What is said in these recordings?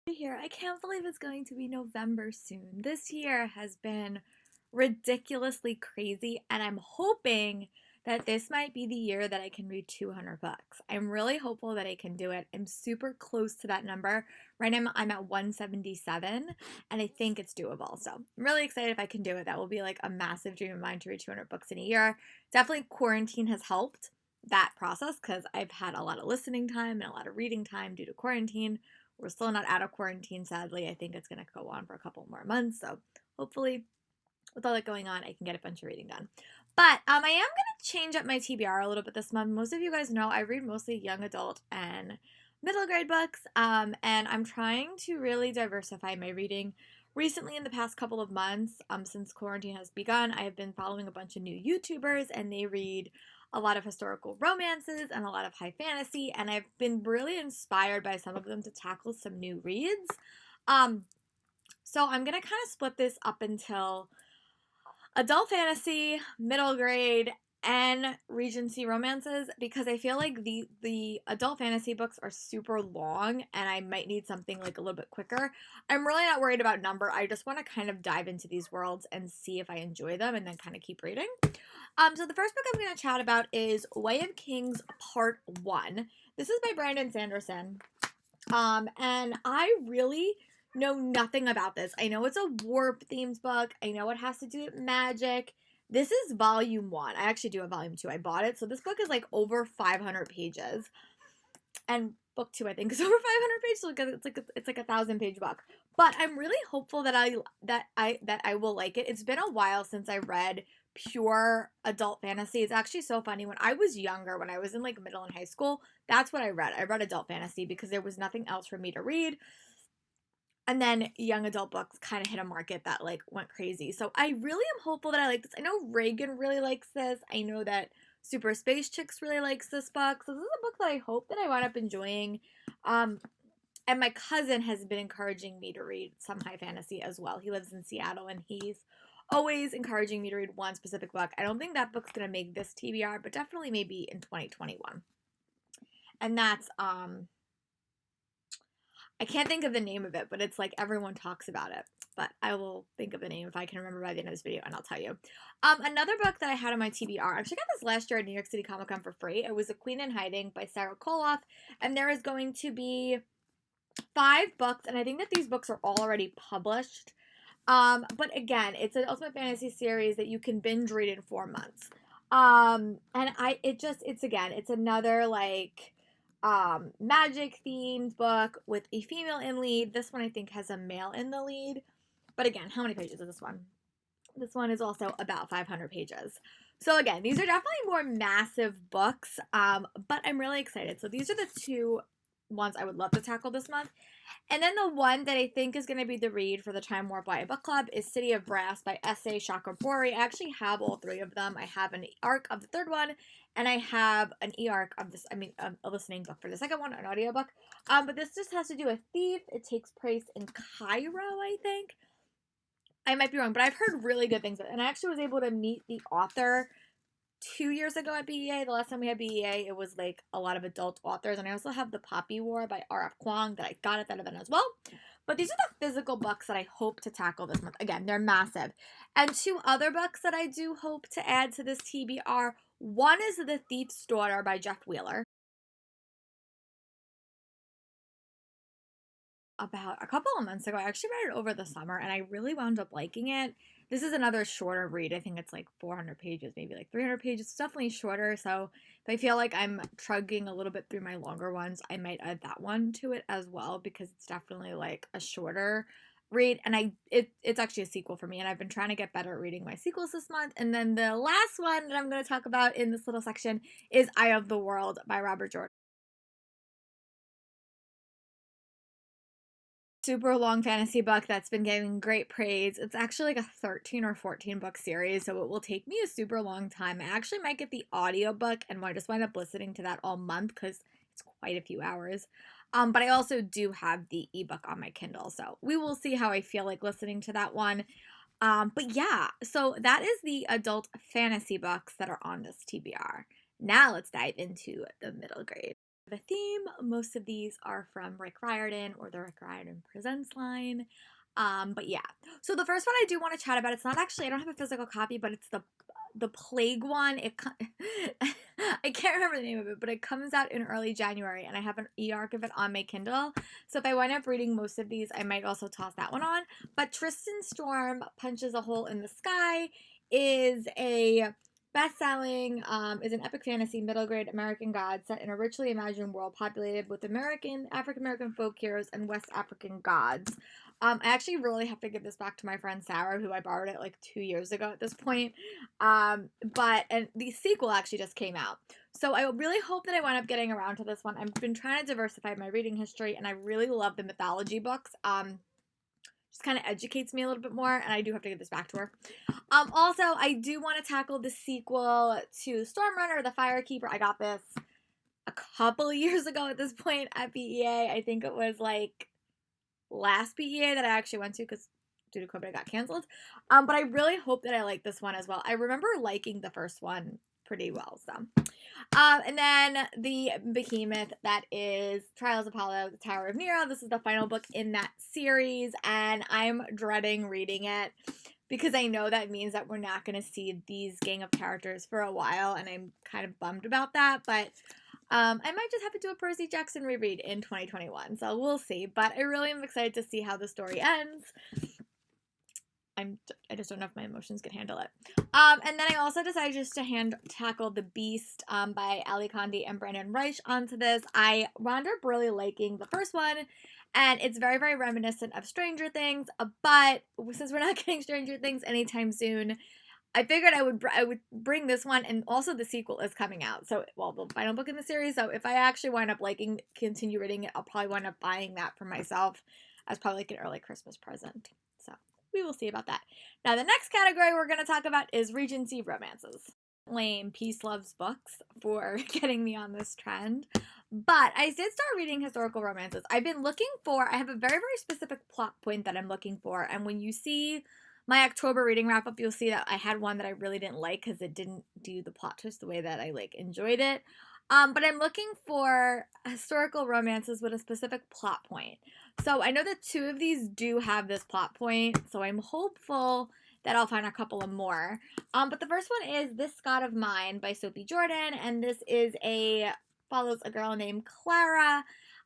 Here. I can't believe it's going to be November soon. This year has been ridiculously crazy, and I'm hoping that this might be the year that I can read 200 books. I'm really hopeful that I can do it. I'm super close to that number. Right now I'm at 177, and I think it's doable. So I'm really excited if I can do it. That will be like a massive dream of mine to read 200 books in a year. Definitely quarantine has helped that process because I've had a lot of listening time and a lot of reading time due to quarantine. We're still not out of quarantine, sadly. I think it's going to go on for a couple more months. So hopefully, with all that going on, I can get a bunch of reading done. But I am going to change up my TBR a little bit this month. Most of you guys know I read mostly young adult and middle grade books. And I'm trying to really diversify my reading. Recently, in the past couple of months, since quarantine has begun, I have been following a bunch of new YouTubers, and they read a lot of historical romances and a lot of high fantasy, and I've been really inspired by some of them to tackle some new reads. So I'm going to kind of split this up until adult fantasy, middle grade, and Regency Romances, because I feel like the adult fantasy books are super long and I might need something like a little bit quicker. I'm really not worried about number. I just want to kind of dive into these worlds and see if I enjoy them and then kind of keep reading. So the first book I'm going to chat about is Way of Kings Part 1. This is by Brandon Sanderson. And I really know nothing about this. I know it's a warp themes book. I know it has to do with magic. This is volume 1. I actually do have volume 2. I bought it. So this book is like over 500 pages. And book 2 I think is over 500 pages. So it's like a 1,000-page book. But I'm really hopeful that I will like it. It's been a while since I read pure adult fantasy. It's actually so funny. When I was younger, when I was in like middle and high school, that's what I read. I read adult fantasy because there was nothing else for me to read. And then young adult books kind of hit a market that like went crazy. So I really am hopeful that I like this. I know Reagan really likes this. I know that Super Space Chicks really likes this book. So this is a book that I hope that I wind up enjoying. And my cousin has been encouraging me to read some high fantasy as well. He lives in Seattle, and he's always encouraging me to read one specific book. I don't think that book's going to make this TBR, but definitely maybe in 2021. And that's, I can't think of the name of it, but it's like everyone talks about it. But I will think of the name if I can remember by the end of this video, and I'll tell you. Another book that I had on my TBR, I actually got this last year at New York City Comic Con for free. It was A Queen in Hiding by Sarah Koloff, and there is going to be 5 books, and I think that these books are already published. But again, it's an Ultimate Fantasy series that you can binge read in 4 months. It's another like magic themed book with a female in lead. This one I think has a male in the lead. But again, how many pages is this one? This one is also about 500 pages. So again, these are definitely more massive books, but I'm really excited. So these are the 2 ones I would love to tackle this month. And then the one that I think is going to be the read for the Time Warp YA Book Club is City of Brass by S.A. Chakraborty. I actually have all 3 of them. I have an e-arc of the 3rd one, and I have an e-arc of this, a listening book for the 2nd one, an audiobook. But this just has to do with thief. It takes place in Cairo, I think. I might be wrong, but I've heard really good things. And I actually was able to meet the author 2 years ago at BEA. The last time we had BEA, it was like a lot of adult authors. And I also have The Poppy War by R.F. Kuang that I got at that event as well. But these are the physical books that I hope to tackle this month. Again, they're massive. And 2 other books that I do hope to add to this TBR. One is The Thief's Daughter by Jeff Wheeler. About a couple of months ago. I actually read it over the summer, and I really wound up liking it. This is another shorter read. I think it's like 400 pages, maybe like 300 pages. It's definitely shorter, so if I feel like I'm trudging a little bit through my longer ones, I might add that one to it as well, because it's definitely like a shorter read, and it's actually a sequel for me, and I've been trying to get better at reading my sequels this month. And then the last one that I'm going to talk about in this little section is Eye of the World by Robert Jordan. Super long fantasy book that's been getting great praise. It's actually like a 13 or 14 book series, so it will take me a super long time. I actually might get the audiobook and might just wind up listening to that all month because it's quite a few hours. But I also do have the ebook on my Kindle, so we will see how I feel like listening to that one. But yeah, so that is the adult fantasy books that are on this TBR. Now let's dive into the middle grade. The theme, most of these are from Rick Riordan or the Rick Riordan Presents line. But yeah, so the first one I do want to chat about, it's not actually, I don't have a physical copy, but it's the Plague one. I can't remember the name of it, but it comes out in early January, and I have an e-arc of it on my Kindle. So if I wind up reading most of these, I might also toss that one on. But Tristan Storm Punches a Hole in the Sky is a best-selling, is an epic fantasy middle-grade American god set in a richly imagined world populated with African-American folk heroes and West African gods. I actually really have to give this back to my friend Sarah, who I borrowed it like 2 years ago at this point. And the sequel actually just came out. So I really hope that I wind up getting around to this one. I've been trying to diversify my reading history, and I really love the mythology books. Just kind of educates me a little bit more, and I do have to give this back to her. Also, I do want to tackle the sequel to Stormrunner, The Firekeeper. I got this a couple of years ago at this point at BEA. I think it was like last BEA that I actually went to because due to COVID it got canceled. But I really hope that I like this one as well. I remember liking the first one pretty well. So, and then the behemoth that is Trials of Apollo, the Tower of Nero. This is the final book in that series, and I'm dreading reading it because I know that means that we're not going to see these gang of characters for a while, and I'm kind of bummed about that, but I might just have to do a Percy Jackson reread in 2021, so we'll see. But I really am excited to see how the story ends. I just don't know if my emotions can handle it. And then I also decided just to tackle The Beast by Ali Condi and Brandon Reich onto this. I wound up really liking the first one, and it's very, very reminiscent of Stranger Things. But since we're not getting Stranger Things anytime soon, I figured I would bring this one, and also the sequel is coming out. So, well, the final book in the series. So if I actually wind up continue reading it, I'll probably wind up buying that for myself as probably like an early Christmas present. So we will see about that. Now, the next category we're going to talk about is Regency Romances. Lame peace loves books for getting me on this trend. But I did start reading historical romances. I have a very, very specific plot point that I'm looking for. And when you see my October reading wrap up, you'll see that I had one that I really didn't like because it didn't do the plot twist the way that I enjoyed it. But I'm looking for historical romances with a specific plot point. So I know that 2 of these do have this plot point, so I'm hopeful that I'll find a couple of more. But the first one is This God of Mine by Sophie Jordan, and this follows a girl named Clara.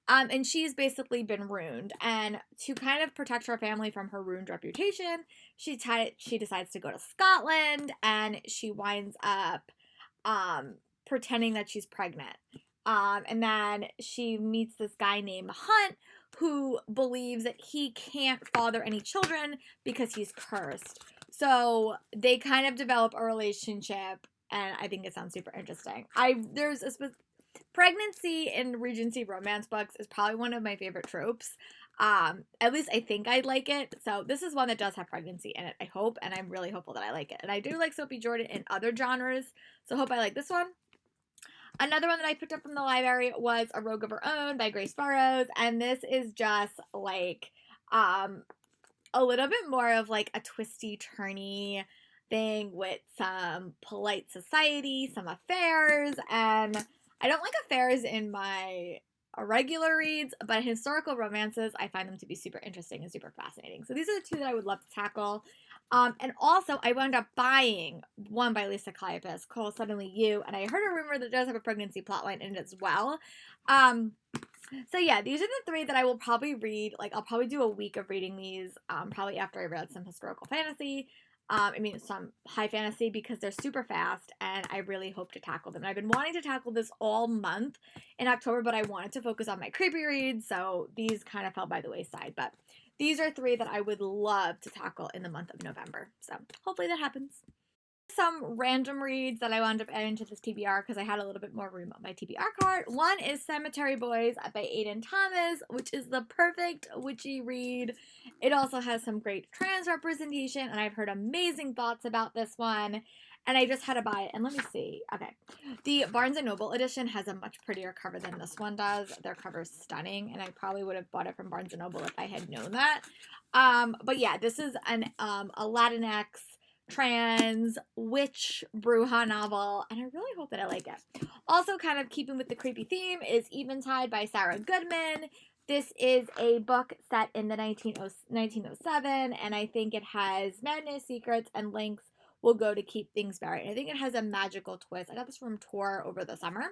And she's basically been ruined, and to kind of protect her family from her ruined reputation, she decides to go to Scotland, and she winds up pretending that she's pregnant. And then she meets this guy named Hunt, who believes that he can't father any children because he's cursed. So they kind of develop a relationship, and I think it sounds super interesting. Pregnancy in Regency romance books is probably one of my favorite tropes. At least I think I'd like it. So this is one that does have pregnancy in it, I hope, and I'm really hopeful that I like it. And I do like Sophie Jordan in other genres, so I hope I like this one. Another one that I picked up from the library was A Rogue of Her Own by Grace Burrows, and this is just a little bit more of a twisty, turny thing with some polite society, some affairs, and I don't like affairs in my regular reads, but historical romances, I find them to be super interesting and super fascinating. So these are the 2 that I would love to tackle. And also, I wound up buying one by Lisa Kleypas called Suddenly You, and I heard a rumor that it does have a pregnancy plotline in it as well. So yeah, these are the 3 that I will probably read. I'll probably do a week of reading these, probably after I read some historical fantasy. Some high fantasy, because they're super fast, and I really hope to tackle them. And I've been wanting to tackle this all month in October, but I wanted to focus on my creepy reads, so these kind of fell by the wayside. But these are 3 that I would love to tackle in the month of November, so hopefully that happens. Some random reads that I wound up adding to this TBR because I had a little bit more room on my TBR card. One is Cemetery Boys by Aiden Thomas, which is the perfect witchy read. It also has some great trans representation, and I've heard amazing thoughts about this one, and I just had to buy it. And let me see. Okay. The Barnes & Noble edition has a much prettier cover than this one does. Their cover is stunning, and I probably would have bought it from Barnes & Noble if I had known that. But yeah, this is a Latinx trans witch Bruja novel, and I really hope that I like it. Also, kind of keeping with the creepy theme, is Eventide by Sarah Goodman. This is a book set in the 1907, and I think it has madness, secrets, and links will go to keep things buried. I think it has a magical twist. I got this from Tor over the summer.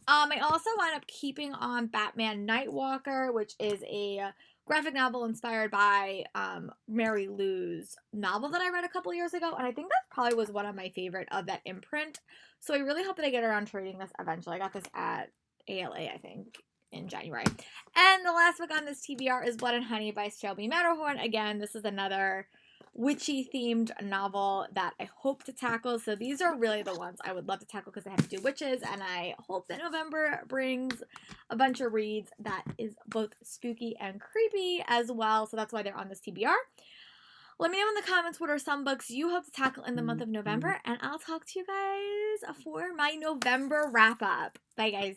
I also wound up keeping on Batman Nightwalker, which is a graphic novel inspired by Mary Lou's novel that I read a couple years ago, and I think that probably was one of my favorite of that imprint. So I really hope that I get around to reading this eventually. I got this at ALA, I think, in January. And the last book on this TBR is Blood and Honey by Shelby Meadowhorn. Again, this is another witchy themed novel that I hope to tackle. So these are really the ones I would love to tackle because I have to do witches, and I hope that November brings a bunch of reads that is both spooky and creepy as well. So that's why they're on this TBR. Let me know in the comments what are some books you hope to tackle in the month of November, and I'll talk to you guys for my November wrap up. Bye, guys.